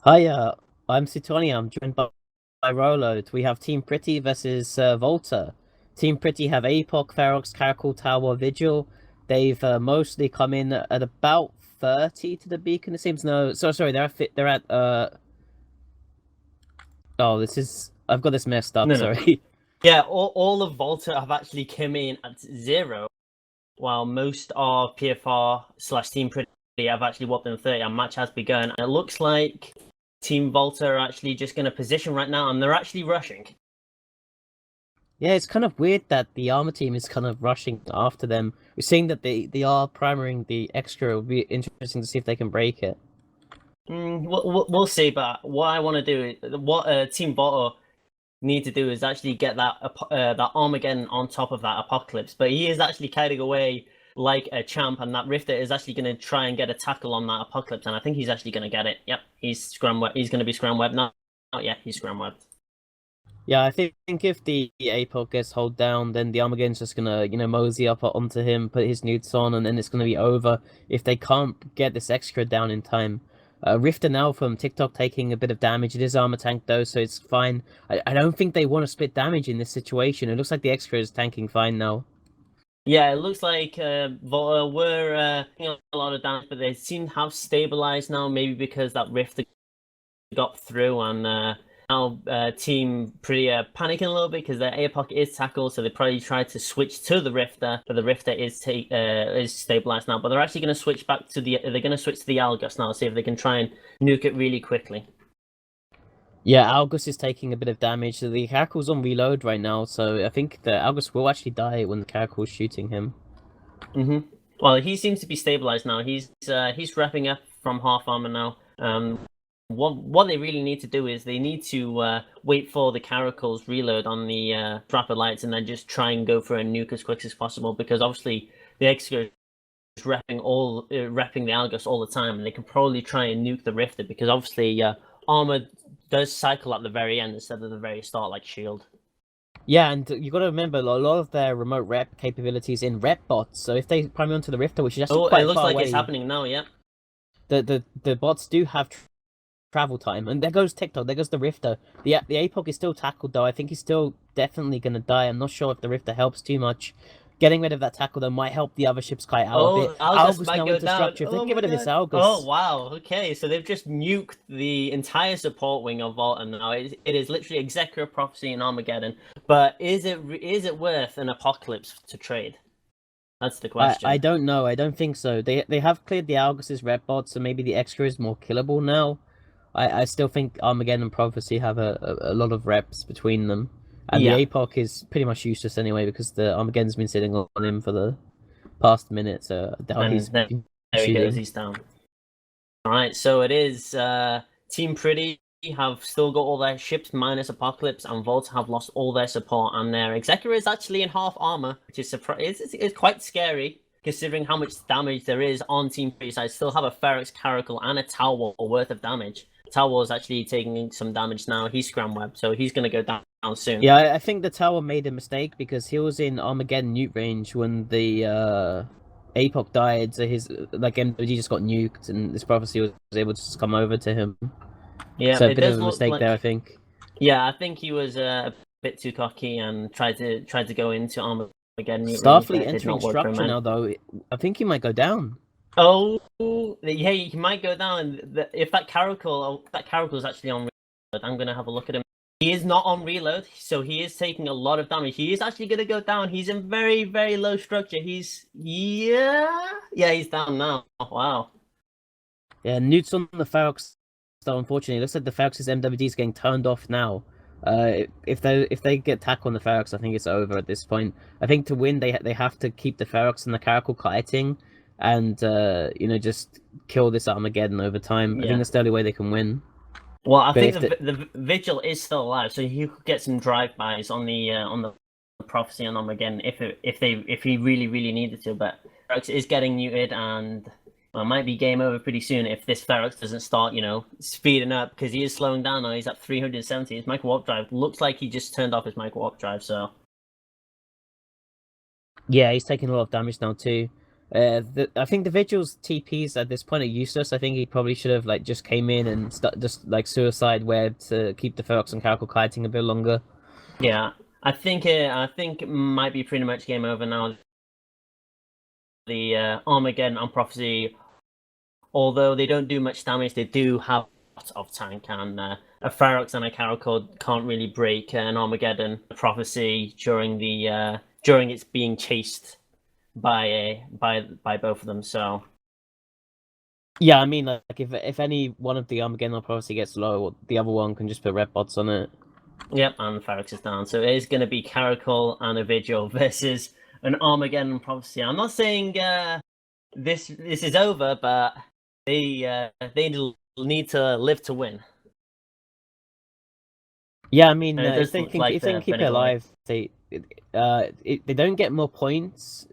Hi, I'm Sitoni. I'm joined by Rolo. We have Team Pretty versus Volta. Team Pretty have Apoc, Ferox, Caracal, Tower, Vigil. They've mostly come in at about 30 to the beacon. It seems no. Sorry. They're at. Oh, this is. I've got this messed up. No, no. Sorry. Yeah, all of Volta have actually come in at 0, while most of PFR/slash Team Pretty have actually whopped them 30, and match has begun. And it looks like Team Volta are actually just going to position right now, and they're actually rushing. Yeah, it's kind of weird that the armor team is kind of rushing after them. We're seeing that they are primering the extra. It'll be interesting to see if they can break it. We'll see, but what I want to do, what Team Volta need to do is actually get that Armageddon on top of that Apocalypse. But he is actually carrying away like a champ, and that Rifter is actually going to try and get a tackle on that Apocalypse, and I think he's actually going to get it. Yep, he's scrum web. He's going to be scrum web now. Oh yeah, he's scrum webbed. Yeah, I think if the APOC gets hold down, then the Armageddon's just gonna, mosey up onto him, put his newts on, and then it's gonna be over if they can't get this extra down in time. Rifter now from TikTok taking a bit of damage. It is armor tank though, so it's fine. I don't think they want to split damage in this situation. It looks like the extra is tanking fine now. Yeah, it looks like Volta were a lot of damage, but they seem to have stabilized now. Maybe because that Rift got through, and now Team Pretty panicking a little bit because their APOC is tackled, so they probably tried to switch to the Rifter, but the Rifter is stabilized now. But they're actually going to switch back to they're going to switch to the Algus now, see if they can try and nuke it really quickly. Yeah, Algus is taking a bit of damage. The Caracol's on reload right now, so I think the Algus will actually die when the Caracol's shooting him. Well, he seems to be stabilized now. He's wrapping up from half armor now. What they really need to do is they need to wait for the Caracal's reload on the Trapper Lights, and then just try and go for a nuke as quick as possible, because obviously the Executor is repping the Algus all the time, and they can probably try and nuke the Rifter, because obviously armor does cycle at the very end instead of the very start, like shield. Yeah, and you got to remember a lot of their remote rep capabilities in rep bots. So if they prime onto the Rifter, which is actually Oh, it quite looks far like it's away, happening now. Yeah. the bots do have travel time. And there goes TikTok. There goes the Rifter. The APOC is still tackled though. I think he's still definitely gonna die. I'm not sure if the Rifter helps too much. Getting rid of that tackle though might help the other ships kite out a bit. Oh, Algus Algus might now go into down. structure. If they Oh can get my rid of this god. Oh Algus, wow. Okay, so they've just nuked the entire support wing of Volta now. It is literally Executor Prophecy and Armageddon. But is it worth an Apocalypse to trade? That's the I question. don't know. I don't think so. They have cleared the Argus's rep bot, so maybe the extra is more killable now. I still think Armageddon and Prophecy have a lot of reps between them. And the Yeah, APOC is pretty much useless anyway because the Armageddon's been sitting on him for the past minute, so I doubt he's and been there he goes. shooting. He's down. All right, so it is Team Pretty have still got all their ships minus Apocalypse, and Volta have lost all their support, and their Executor is actually in half armor, which is it's quite scary considering how much damage there is on Team Pretty side. Still have a Ferox, Caracal, and a Tower worth of damage. Tower is actually taking some damage now. He's Scram Web, so he's going to go down soon. Yeah, I think the tower made a mistake because he was in Armageddon nuke range when the APOC died, so his like MWD just got nuked, and this prophecy was able to just come over to him. Yeah, So a it bit of does a look mistake there, I like. think. Yeah, I think he was a bit too cocky and tried to go into Armageddon mute range, but Starfleet it did entering not work for structure him. now, though. I think he might go down. Oh, yeah, he might go down. If that Caracal is actually on reload, I'm gonna have a look at him. He is not on reload, so he is taking a lot of damage. He is actually gonna go down. He's in very, very low structure. Yeah, he's down now. Wow. Yeah, newts on the Ferox, though. Unfortunately, it looks like the Ferox's MWD is getting turned off now. If they get tack on the Ferox, I think it's over at this point. I think to win, they have to keep the Ferox and the Caracal kiting, and just kill this Armageddon over time. I think Yeah. that's the only way they can win. Well, I But think if the the Vigil is still alive, so he could get some drive-bys on the Prophecy on them again if he really needed to. But Ferox is getting muted, and well, it might be game over pretty soon if this Ferox doesn't start, speeding up, because he is slowing down now. He's at 370. His micro warp drive looks like he just turned off his micro warp drive. So Yeah, he's taking a lot of damage now too. I think the Vigil's TPs at this point are useless. I think he probably should have like just came in and just like suicide web to keep the Ferox and Caracal kiting a bit longer. Yeah, I think it might be pretty much game over now. The Armageddon and Prophecy, although they don't do much damage, they do have a lot of tank, and a Ferox and a Caracal can't really break an Armageddon Prophecy during its being chased by both of them. So Yeah, I mean, like if any one of the Armageddon or Prophecy gets low, the other one can just put red bots on it. yep, and Ferox is down. So it is going to be Caracal and a Vigil versus an Armageddon Prophecy. I'm not saying this is over, but they need to live to win. Yeah, I mean, And it if does they look can like if they they're can keep it burning away. alive, they don't get more points.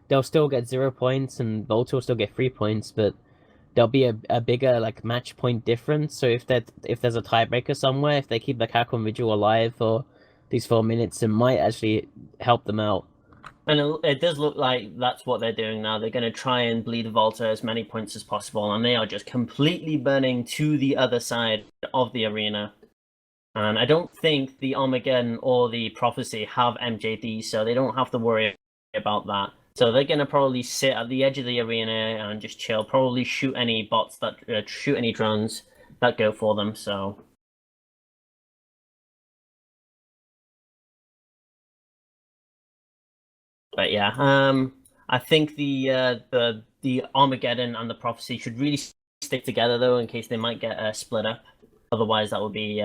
They'll still get 0 points, and Volta will still get 3 points, but there'll be a bigger like match point difference. So if there's a tiebreaker somewhere, if they keep the Caracal and Vigil alive for these 4 minutes, it might actually help them out. And it does look like that's what they're doing now. They're going to try and bleed Volta as many points as possible, and they are just completely burning to the other side of the arena. And I don't think the Armageddon or the Prophecy have MJD, so they don't have to worry about that. So they're going to probably sit at the edge of the arena and just chill, probably shoot any bots that shoot any drones that go for them. So but yeah, I think the Armageddon and the Prophecy should really stick together though, in case they might get split up. Otherwise, that would be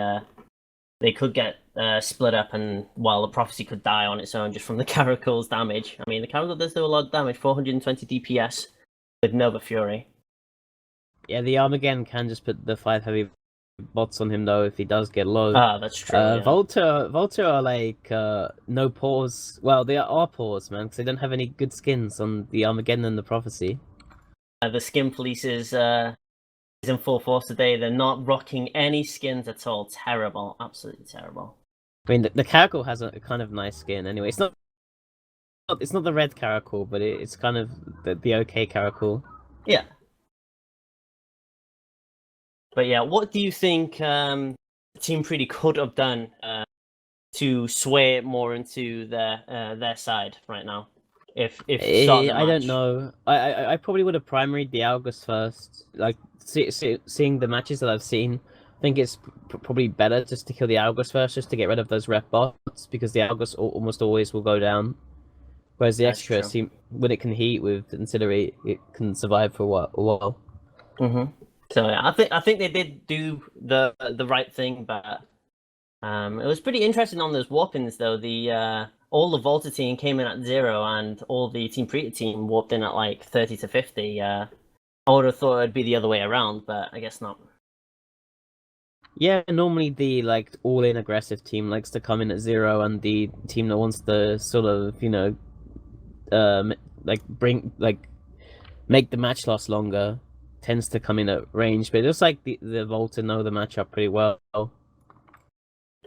they could get split up, and while the Prophecy could die on its own just from the Caracal's damage. I mean, the Caracal does do a lot of damage, 420 DPS with Nova Fury. Yeah, the Armageddon can just put the 5 heavy bots on him though if he does get low. Ah, that's true. Yeah. Volta are like no pause. Well, they are pause, man, because they don't have any good skins on the Armageddon and the Prophecy. The skin police is in full force today. They're not rocking any skins at all. Terrible, absolutely terrible. I mean, the Caracal has a kind of nice skin anyway. It's not the red Caracal, but it's kind of the okay Caracal. Yeah. But yeah, what do you think Team Pretty could have done to sway it more into their side right now? If start the I don't match. know. I probably would have primaried the Algus first. Like seeing the matches that I've seen, I think it's probably better just to kill the Algus first, just to get rid of those rep bots, because the Algus almost always will go down. Whereas the That's extra, true. when it can heat with Incinerate, it can survive for a while. So yeah, I think they did do the right thing, but it was pretty interesting on those warpings though. The all the Volta team came in at 0, and all the Team Predator team warped in at like 30 to 50. I would have thought it'd be the other way around, but I guess not. Yeah, normally the like all-in aggressive team likes to come in at 0, and the team that wants to sort of like make the match last longer tends to come in at range. But it looks like the Volta know the matchup pretty well.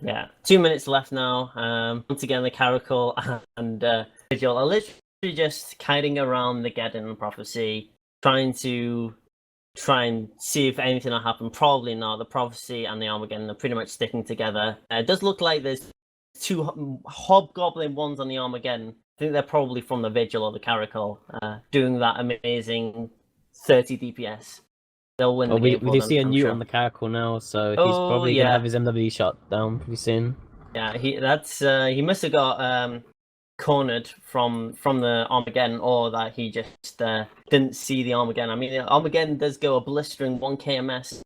Yeah, 2 minutes left now. Once again, the Caracal and Vigil are literally just kiting around the Geddon Prophecy, trying and see if anything will happen. Probably not. The Prophecy and the Armageddon are pretty much sticking together. It does look like there's 2 Hobgoblin ones on the Armageddon. I think they're probably from the Vigil or the Caracal, doing that amazing 30 DPS. They'll win the game We for do them, see a I'm Newt sure. on the Caracal now, so he's Oh probably gonna yeah, have his MW shot down pretty soon. yeah. He must have got cornered from the Armageddon, or that he just didn't see the Armageddon. I mean, the Armageddon does go a blistering 1 KMS,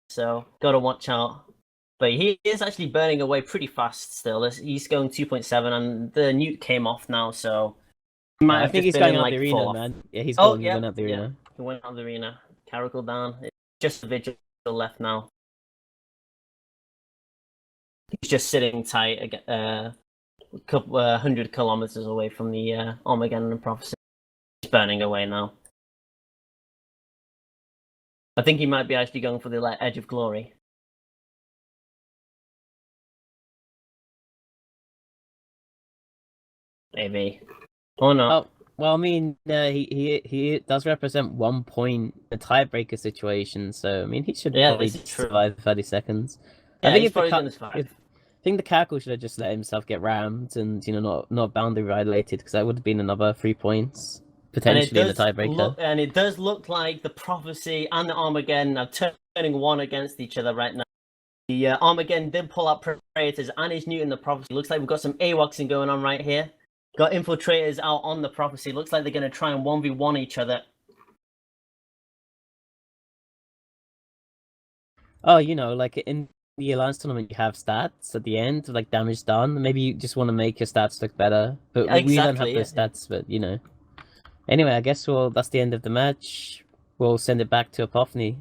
so gotta watch out. But he is actually burning away pretty fast still. He's going 2.7, and the Newt came off now, so he might I have think just he's been going in out the like arena, full off. man. Yeah, he's Oh gone. He yeah, went out the yeah. arena. He went out of the arena. Caracal down. It's just the Vigil left now. He's just sitting tight, a couple 100 kilometers away from the Armageddon and Prophecy. He's burning away now. I think he might be actually going for the Edge of Glory. Maybe. Or not. Oh, Well, I mean, he does represent 1 point a tiebreaker situation, so I mean he should Yeah, probably this is true. survive 30 seconds. I Yeah, think he's probably going to survive. I think the Cackle should have just let himself get rammed and not boundary violated because that would have been another 3 points potentially in the tiebreaker. And it does look like the Prophecy and the Armageddon are turning one against each other right now. The Armageddon did pull out Predators and his Newton the Prophecy. Looks like we've got some AWACSing going on right here. Got Infiltrators out on the Prophecy. Looks like they're going to try and 1v1 each other. Oh, like in the Alliance tournament, you have stats at the end, like damage done. Maybe you just want to make your stats look better, but we don't have Exactly. those stats. But Anyway, I guess that's the end of the match. We'll send it back to Epiphany.